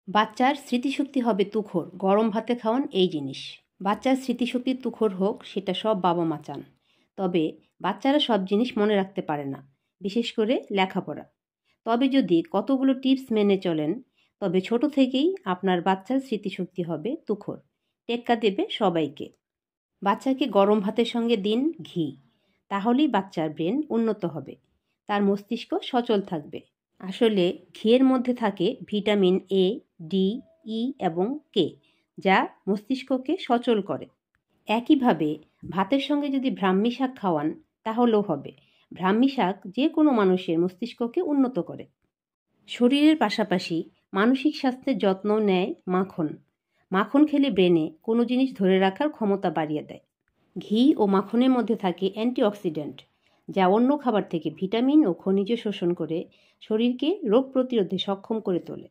বাচ্চার স্মৃতিশক্তি হবে তুখর, গরম ভাতে খাওয়ান এই জিনিস। বাচ্চার স্মৃতিশক্তি তুখর হোক সেটা সব বাবা মা চান। তবে বাচ্চারা সব জিনিস মনে রাখতে পারে না, বিশেষ করে লেখাপড়া। তবে যদি কতগুলো টিপস মেনে চলেন, তবে ছোট থেকেই আপনার বাচ্চার স্মৃতিশক্তি হবে তুখর, টেক্কা দেবে সবাইকে। বাচ্চাকে গরম ভাতের সঙ্গে দিন ঘি, তাহলেই বাচ্চার ব্রেন উন্নত হবে, তার মস্তিষ্ক সচল থাকবে। আসলে ঘিয়ের মধ্যে থাকে ভিটামিন এ, ডি, ই এবং কে, যা মস্তিষ্ককে সচল করে। একইভাবে ভাতের সঙ্গে যদি ব্রাহ্মী শাক খাওয়ান তাহলেও হবে। ব্রাহ্মী শাক যে কোনো মানুষের মস্তিষ্ককে উন্নত করে। শরীরের পাশাপাশি মানসিক স্বাস্থ্যের যত্ন নেয় মাখন। মাখন খেলে ব্রেনে কোনো জিনিস ধরে রাখার ক্ষমতা বাড়িয়ে দেয়। ঘি ও মাখনের মধ্যে থাকে অ্যান্টিঅক্সিডেন্ট, যা অন্য খাবার থেকে ভিটামিন ও খনিজ শোষণ করে শরীরকে রোগ প্রতিরোধে সক্ষম করে তোলে।